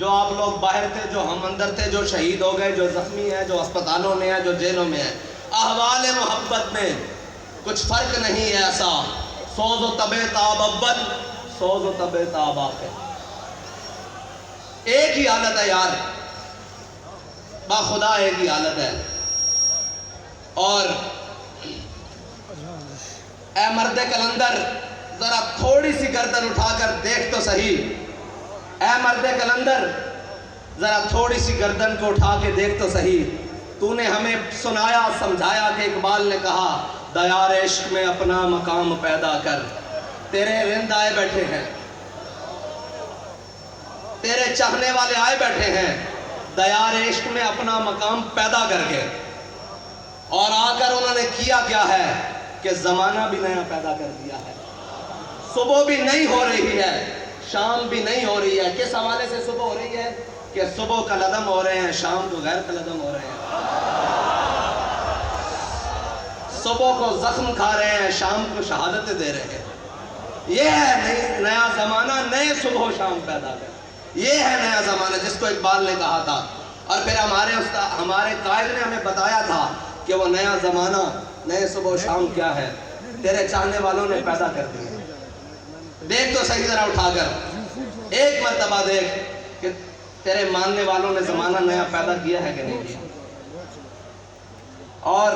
جو آپ لوگ باہر تھے، جو ہم اندر تھے، جو شہید ہو گئے، جو زخمی ہیں، جو اسپتالوں میں ہیں، جو جیلوں میں ہیں، احوال محبت میں کچھ فرق نہیں ہے ایسا، سوز و تب تاب اول، سوز و تب تاب آخر، ایک ہی حالت ہے یار، باخدا ایک ہی حالت ہے۔ اور اے مرد کلندر ذرا تھوڑی سی گردن اٹھا کر دیکھ تو صحیح، اے مرد کلندر ذرا تھوڑی سی گردن کو اٹھا کے دیکھ تو صحیح، تو نے ہمیں سنایا سمجھایا کہ اقبال نے کہا دیار عشق میں اپنا مقام پیدا کر، تیرے رند آئے بیٹھے ہیں، تیرے چاہنے والے آئے بیٹھے ہیں، دیار عشق میں اپنا مقام پیدا کر کے، اور آ کر انہوں نے کیا کیا ہے کہ زمانہ بھی نیا پیدا کر دیا ہے، صبح بھی نہیں ہو رہی ہے، شام بھی نہیں ہو رہی ہے۔ کس حوالے سے صبح ہو رہی ہے؟ کہ صبح کا لدم ہو رہے ہیں، شام کو غیر کا لدم ہو رہے ہیں، صبح کو زخم کھا رہے ہیں، شام کو شہادتیں دے رہے ہیں۔ یہ ہے نیا زمانہ، نئے صبح و شام پیدا کر، یہ ہے نیا زمانہ جس کو اقبال نے کہا تھا۔ اور پھر ہمارے قائد نے ہمیں بتایا تھا کہ وہ نیا زمانہ، نئے صبح و شام کیا ہے، تیرے چاہنے والوں نے پیدا کر دیا۔ دیکھ تو صحیح ذرا اٹھا کر، ایک مرتبہ دیکھ کہ تیرے ماننے والوں نے زمانہ نیا پیدا کیا ہے کہ نہیں کیا۔ اور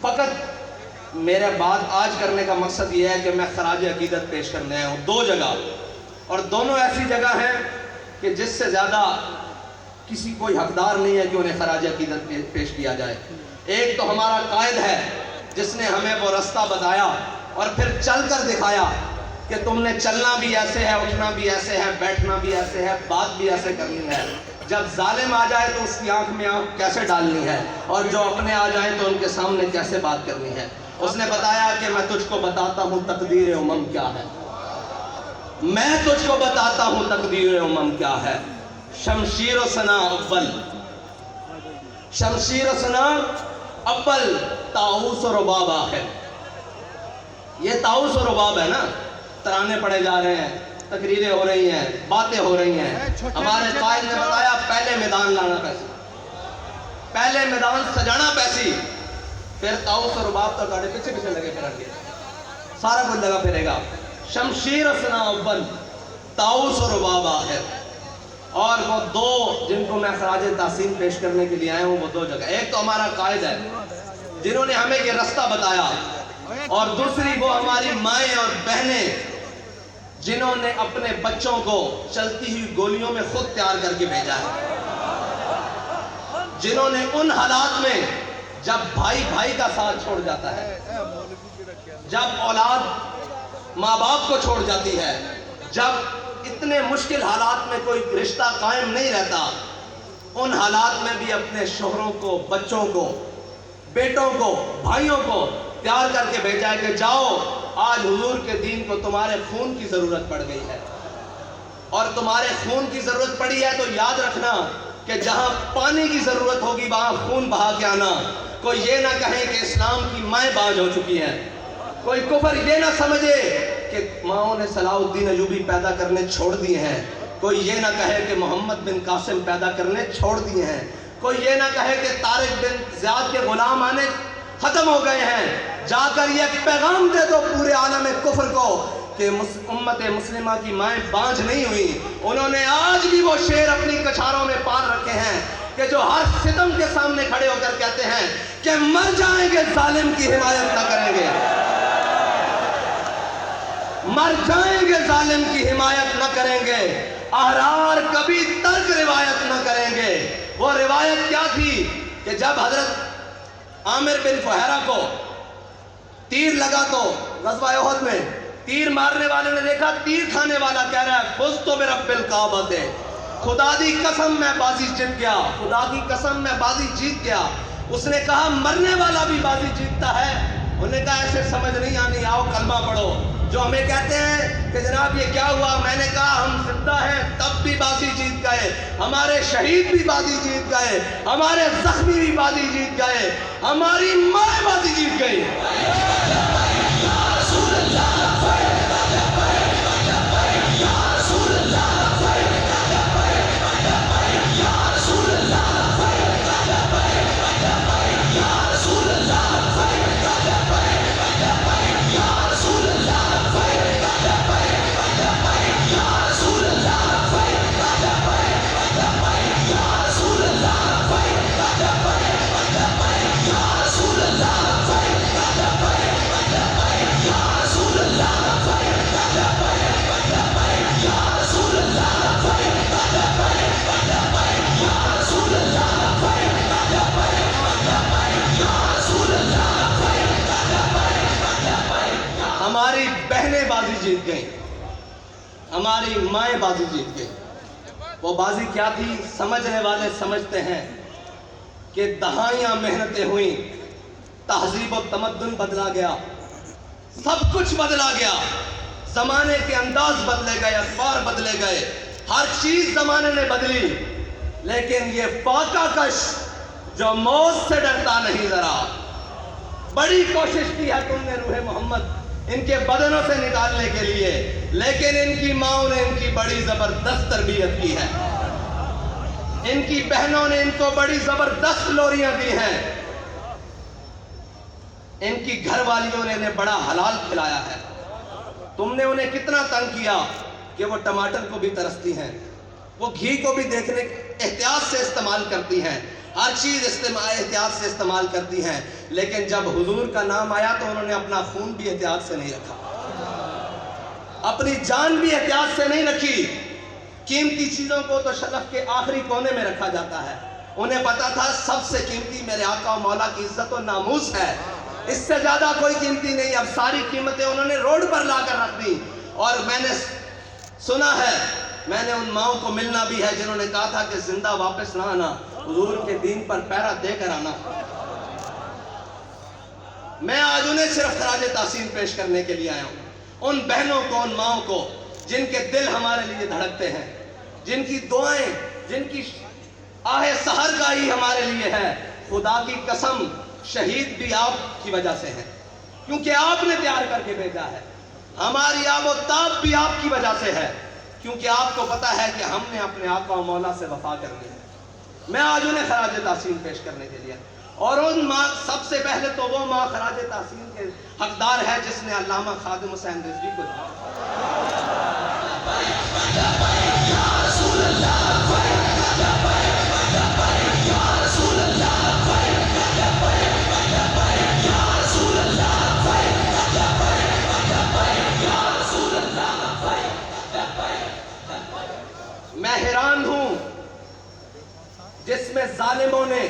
فقط میرے بات آج کرنے کا مقصد یہ ہے کہ میں خراج عقیدت پیش کرنے آیا ہوں دو جگہ، اور دونوں ایسی جگہ ہیں کہ جس سے زیادہ کسی کوئی حقدار نہیں ہے کہ انہیں خراج عقیدت پیش کیا جائے۔ ایک تو ہمارا قائد ہے جس نے ہمیں وہ رستہ بتایا اور پھر چل کر دکھایا کہ تم نے چلنا بھی ایسے ہے، اٹھنا بھی ایسے ہے، بیٹھنا بھی ایسے ہے، بات بھی ایسے کرنی ہے۔ جب ظالم آ جائے تو اس کی آنکھ میں آنکھ کیسے ڈالنی ہے، اور جو اپنے آ جائیں تو ان کے سامنے کیسے بات کرنی ہے۔ اس نے بتایا کہ میں تجھ کو بتاتا ہوں تقدیر امم کیا ہے، میں تجھ کو بتاتا ہوں تقدیر امم کیا ہے۔ شمشیر و سنا اول، شمشیر و سنا اول، طاؤس و رباب آخر۔ یہ طاؤس و رباب ہے نا، ترانے پڑے جا رہے ہیں، تقریریں ہو رہی ہیں، باتیں ہو رہی ہیں۔ ہمارے قائد نے بتایا پہلے میدان لانا پیسی، پہلے میدان سجانا پیسی، پھر طاؤس و رباب تو گاڑی پیچھے پیچھے لگے پھرن گے، سارا کچھ لگا پھرے گا۔ شمشیر و سنا اول، طاؤس و رباب آخر۔ اور وہ دو جن کو میں خراج تحسین پیش کرنے کے لیے آیا ہوں، وہ دو جگہ، ایک تو ہمارا قائد ہے جنہوں نے ہمیں یہ رستہ بتایا، اور دوسری وہ ہماری مائیں اور بہنیں جنہوں نے اپنے بچوں کو چلتی ہوئی گولیوں میں خود تیار کر کے بھیجا ہے، جنہوں نے ان حالات میں جب بھائی بھائی کا ساتھ چھوڑ جاتا ہے، جب اولاد ماں باپ کو چھوڑ جاتی ہے، جب اتنے مشکل حالات میں کوئی رشتہ قائم نہیں رہتا، ان حالات میں بھی اپنے شوہروں کو، بچوں کو، بیٹوں کو، بھائیوں کو تیار کر کے بھیجا ہے کہ جاؤ، آج حضور کے دین کو تمہارے خون کی ضرورت پڑ گئی ہے، اور تمہارے خون کی ضرورت پڑی ہے تو یاد رکھنا کہ جہاں پانی کی ضرورت ہوگی وہاں خون بہا کے آنا۔ کوئی یہ نہ کہے کہ اسلام کی مائیں باز ہو چکی ہیں، کوئی کفر یہ نہ سمجھے کہ ماؤں نے صلاح الدین ایوبی پیدا کرنے چھوڑ دیے ہیں، کوئی یہ نہ کہے کہ محمد بن قاسم پیدا کرنے چھوڑ دیے ہیں، کوئی یہ نہ کہے کہ طارق بن زیاد کے غلام آنے ختم ہو گئے ہیں۔ جا کر یہ پیغام دے دو پورے عالم کفر کو کہ امت مسلمہ کی مائیں بانجھ نہیں ہوئی، انہوں نے آج بھی وہ شیر اپنی کچھاروں میں پال رکھے ہیں کہ جو ہر ستم کے سامنے کھڑے ہو کر کہتے ہیں کہ مر جائیں گے ظالم کی حمایت نہ کریں گے، مر جائیں گے ظالم کی حمایت نہ کریں گے، احرار کبھی ترک روایت نہ کریں گے۔ وہ روایت کیا تھی کہ جب حضرت عامر بن فہیرہ کو تیر لگا تو غزوہ احد میں تیر مارنے والے نے دیکھا تیر کھانے والا کہہ رہا ہے فزت برب الکعبہ، خدا دی قسم میں بازی جیت گیا، خدا کی قسم میں بازی جیت گیا۔ اس نے کہا مرنے والا بھی بازی جیتتا ہے، انہوں نے کہا ایسے سمجھ نہیں آنی، آؤ کلمہ پڑھو۔ جو ہمیں کہتے ہیں کہ جناب یہ کیا ہوا، میں نے کہا ہم زندہ ہیں تب بھی بازی جیت گئے، ہمارے شہید بھی بازی جیت گئے، ہمارے زخمی بھی بازی جیت گئے، ہماری ماں ہماری مائیں بازی جیت گئی. وہ بازی کیا تھی؟ سمجھنے والے سمجھتے ہیں کہ دہائیاں محنتیں ہوئیں، تہذیب و تمدن بدلا گیا، سب کچھ بدلا گیا، زمانے کے انداز بدلے گئے، اخبار بدلے گئے، ہر چیز زمانے نے بدلی، لیکن یہ فاقہ کش جو موت سے ڈرتا نہیں ذرا، بڑی کوشش کی ہے تم نے روح محمد ان کے بدنوں سے نکالنے کے لیے، لیکن ان کی ماؤں نے ان کی بڑی زبردست تربیت کی ہے، ان کی بہنوں نے ان کو بڑی زبردست لوریاں دی ہیں، ان کی گھر والیوں نے انہیں بڑا حلال کھلایا ہے. تم نے انہیں کتنا تنگ کیا کہ وہ ٹماٹر کو بھی ترستی ہیں، وہ گھی کو بھی دیکھنے احتیاط سے استعمال کرتی ہیں، ہر چیز احتیاط سے استعمال کرتی ہیں، لیکن جب حضور کا نام آیا تو انہوں نے اپنا خون بھی احتیاط سے نہیں رکھا، اپنی جان بھی احتیاط سے نہیں رکھی. قیمتی چیزوں کو تو شرف کے آخری کونے میں رکھا جاتا ہے. انہیں پتا تھا سب سے قیمتی میرے آقا و مولا کی عزت و ناموس ہے، اس سے زیادہ کوئی قیمتی نہیں. اب ساری قیمتیں انہوں نے روڈ پر لا کر رکھ دی. اور میں نے سنا ہے، میں نے ان ماؤں کو ملنا بھی ہے جنہوں نے کہا تھا کہ زندہ واپس نہ آنا، حضور کے دین پر پیرا دے کر آنا. میں آج انہیں صرف خراج تحسین پیش کرنے کے لیے آیا ہوں، ان بہنوں کو، ان ماؤں کو جن کے دل ہمارے لیے دھڑکتے ہیں، جن کی دعائیں، جن کی آہ سحرگاہی ہمارے لیے ہے. خدا کی قسم شہید بھی آپ کی وجہ سے ہیں، کیونکہ آپ نے تیار کر کے بھیجا ہے. ہماری آب و تاب بھی آپ کی وجہ سے ہے، کیونکہ آپ کو پتا ہے کہ ہم نے اپنے آقا و مولا سے وفا کرنی ہے. میں آج انہیں خراج تحسین پیش کرنے کے لیے، اور ان ماں، سب سے پہلے تو وہ ماں خراج تحسین کے حقدار ہے جس نے علامہ خادم حسین رضوی کو میں حیران ہوں جس میں ظالموں نے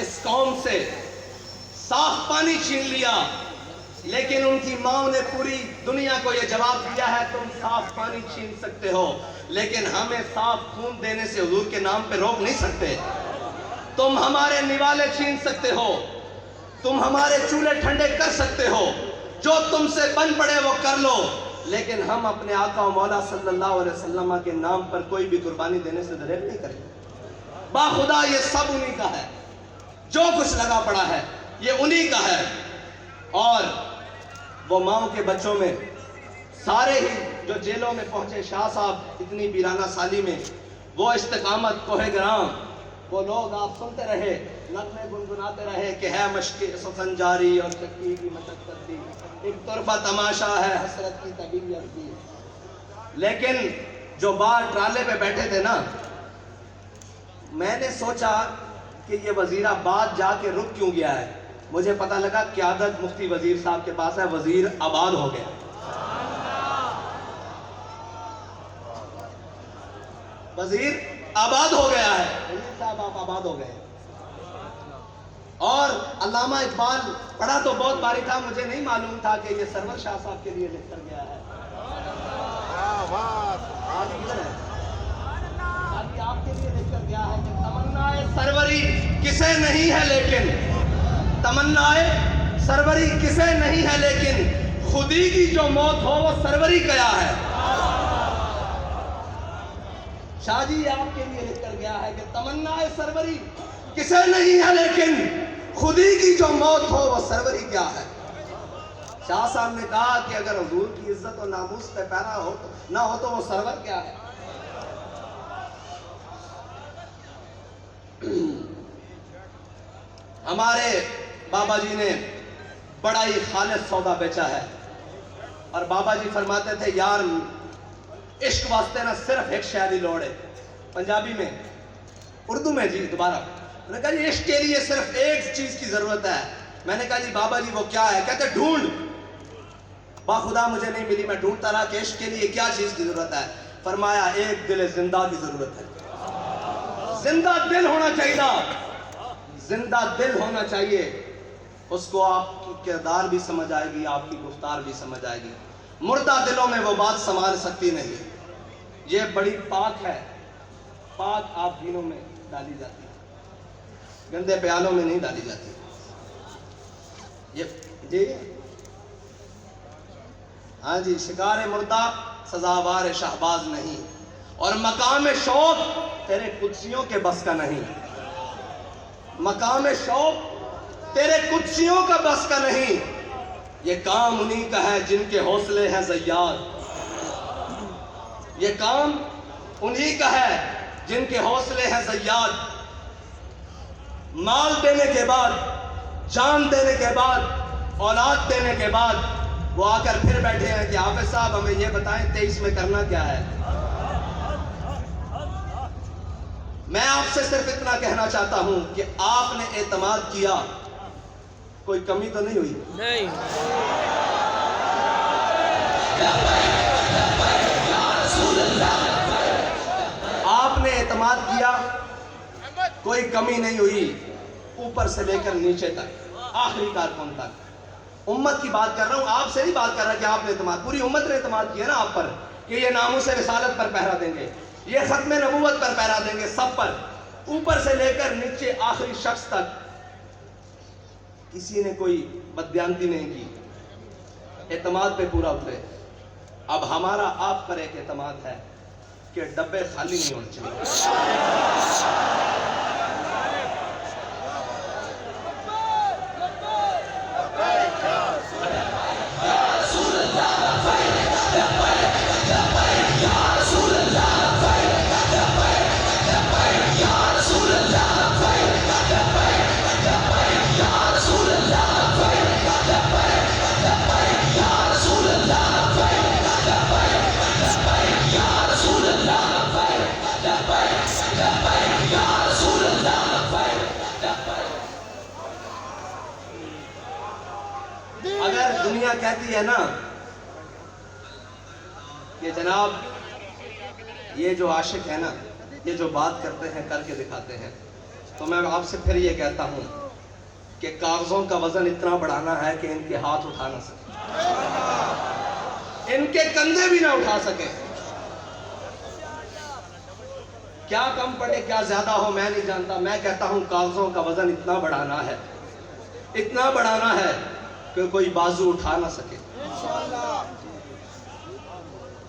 اس قوم سے صاف پانی چھین لیا، لیکن ان کی ماں نے پوری دنیا کو یہ جواب دیا ہے تم صاف پانی چھین سکتے ہو، لیکن ہمیں صاف خون دینے سے حضور کے نام پہ روک نہیں سکتے. تم ہمارے نوالے چھین سکتے ہو، تم ہمارے چولہے ٹھنڈے کر سکتے ہو، جو تم سے بن پڑے وہ کر لو، لیکن ہم اپنے آقا و مولا صلی اللہ علیہ وسلم کے نام پر کوئی بھی قربانی دینے سے دریغ نہیں کریں. باخدا یہ سب انہی کا ہے، جو کچھ لگا پڑا ہے یہ انہی کا ہے. اور وہ ماؤں کے بچوں میں سارے ہی جو جیلوں میں پہنچے، شاہ صاحب اتنی ویرانہ سالی میں، وہ استقامت، کوہ گرام، وہ لوگ آپ سنتے رہے، نغمے گنگناتے رہے کہ ہے مشق سفنجاری اور چکی کی مشقت دی، ایک طرفہ تماشا ہے حسرت کی طبیعت کی. لیکن جو باہر ٹرالے پہ بیٹھے تھے نا، میں نے سوچا کہ یہ وزیر آباد جا کے رک کیوں گیا ہے. مجھے پتہ لگا قیادت مفتی وزیر صاحب کے پاس ہے، وزیر آباد ہو گیا. وزیر آباد ہو گیا ہے، وزیر صاحب آپ آباد ہو گئے. اور علامہ اقبال پڑھا تو بہت باری تھا، مجھے نہیں معلوم تھا کہ یہ سرور شاہ صاحب کے لیے لکھ کر گیا ہے. آپ کے لیے لکھ کر گیا ہے کہ تمنا سروری کسے نہیں ہے لیکن، تمنا سروری کسے نہیں ہے لیکن، خودی کی جو موت ہو وہ سروری کیا ہے. شاہ جی آپ کے لیے لکھ کر گیا ہے کہ تمنا سروری کسے نہیں ہے لیکن، خودی کی جو موت ہو وہ سروری کیا ہے. شاہ صاحب نے کہا کہ اگر حضور کی عزت و ناموس پہ پیرا ہو نہ ہو تو وہ سرور کیا ہے. ہمارے بابا جی نے بڑا ہی خالص سودا بیچا ہے، اور بابا جی فرماتے تھے یار عشق واسطے نہ صرف ایک شاعری لوڑ ہے. پنجابی میں، اردو میں جی دوبارہ میں نے کہا جی عشق کے لیے صرف ایک چیز کی ضرورت ہے. میں نے کہا جی بابا جی وہ کیا ہے؟ کہتے ڈھونڈ. باخدا مجھے نہیں ملی، میں ڈھونڈتا رہا کہ عشق کے لیے کیا چیز کی ضرورت ہے. فرمایا ایک دل زندہ کی ضرورت ہے. زندہ دل ہونا چاہیے، زندہ دل ہونا چاہیے. اس کو آپ کی کردار بھی سمجھ آئے گی، آپ کی گفتار بھی سمجھ آئے گی. مردہ دلوں میں وہ بات سنبھال سکتی نہیں. یہ بڑی پاک ہے، پاک آپ دینوں میں ڈالی جاتی ہے، گندے پیالوں میں نہیں ڈالی جاتی. یہ جی ہاں جی، شکار مردہ سزاوار شہباز نہیں، اور مقام شوق تیرے قدسیوں کے بس کا نہیں. مقام شوق تیرے قدسیوں کا بس کا نہیں. یہ کام انہی کا ہے جن کے حوصلے ہیں زیاد. یہ کام انہی کا ہے جن کے حوصلے ہیں زیاد. مال دینے کے بعد، جان دینے کے بعد، اولاد دینے کے بعد وہ آ کر پھر بیٹھے ہیں کہ حافظ صاحب ہمیں یہ بتائیں 23 میں کرنا کیا ہے. میں آپ سے صرف اتنا کہنا چاہتا ہوں کہ آپ نے اعتماد کیا، کوئی کمی تو نہیں ہوئی؟ نہیں. آپ نے اعتماد کیا، کوئی کمی نہیں ہوئی، اوپر سے لے کر نیچے تک، آخری کارکن تک. امت کی بات کر رہا ہوں، آپ سے نہیں بات کر رہا کہ آپ نے اعتماد، پوری امت نے اعتماد کیا نا آپ پر کہ یہ ناموس رسالت پر پہرا دیں گے، یہ ختم نبوت پر پہرا دیں گے، سب پر، اوپر سے لے کر نیچے آخری شخص تک. کسی نے کوئی بددیانتی نہیں کی، اعتماد پہ پورا اترے. اب ہمارا آپ پر ایک اعتماد ہے کہ ڈبے خالی نہیں ہونے چاہیے. اگر دنیا کہتی ہے نا کہ جناب یہ جو عاشق ہے نا، یہ جو بات کرتے ہیں کر کے دکھاتے ہیں، تو میں آپ سے پھر یہ کہتا ہوں کہ کاغذوں کا وزن اتنا بڑھانا ہے کہ ان کے ہاتھ اٹھا نہ سکے، ان کے کندھے بھی نہ اٹھا سکے. کیا کم پڑے کیا زیادہ ہو میں نہیں جانتا، میں کہتا ہوں کاغذوں کا وزن اتنا بڑھانا ہے، اتنا بڑھانا ہے کہ کوئی بازو اٹھا نہ سکے،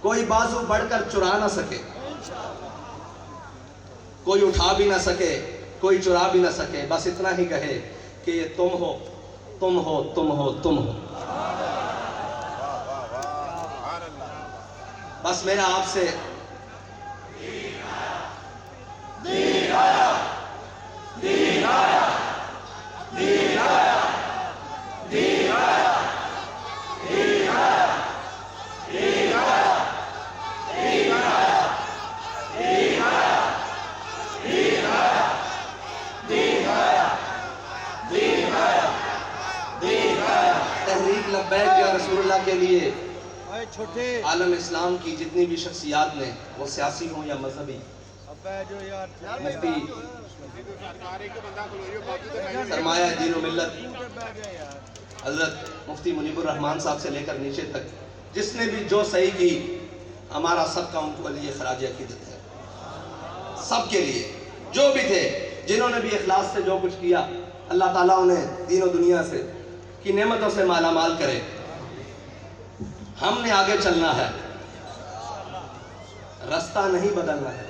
کوئی بازو بڑھ کر چرا نہ سکے، کوئی اٹھا بھی نہ سکے، کوئی چرا بھی نہ سکے. بس اتنا ہی کہے کہ یہ تم ہو، تم ہو، تم ہو، تم ہو. بس میرا آپ سے تحریک لبیک یا رسول اللہ کے لیے عالم اسلام کی جتنی بھی شخصیات نے، وہ سیاسی ہوں یا مذہبی، مفتی سرمایہ دین و ملت حضرت مفتی منیب الرحمان صاحب سے لے کر نیچے تک جس نے بھی جو صحیح کی، ہمارا سب کا ان کو لیے خراج عقیدت ہے. سب کے لیے جو بھی تھے، جنہوں نے بھی اخلاص سے جو کچھ کیا، اللہ تعالیٰ انہیں دین و دنیا سے کی نعمتوں سے مالا مال کرے. ہم نے آگے چلنا ہے، رستہ نہیں بدلنا ہے.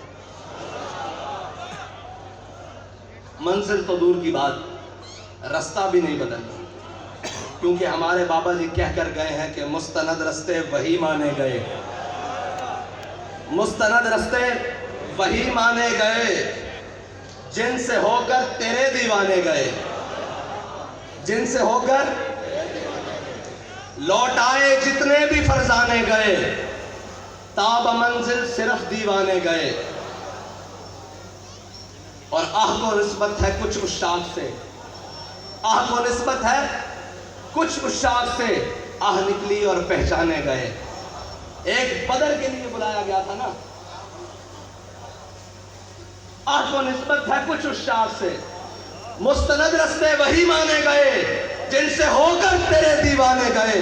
منزل تو دور کی بات، رستہ بھی نہیں بدلنا، کیونکہ ہمارے بابا جی کہہ کر گئے ہیں کہ مستند رستے وہی مانے گئے، مستند رستے وہی مانے گئے جن سے ہو کر تیرے دیوانے گئے، جن سے ہو کر لوٹ آئے جتنے بھی فرزانے گئے، تاب منزل صرف دیوانے گئے. اور عہد و نسبت ہے کچھ اشاق سے، عہد و نسبت ہے کچھ اشاق سے، آہ نکلی اور پہچانے گئے. ایک بدر کے لیے بلایا گیا تھا نا، عہد و نسبت ہے کچھ اشاق سے، مستند رستے وہی مانے گئے جن سے ہو کر تیرے دیوانے گئے.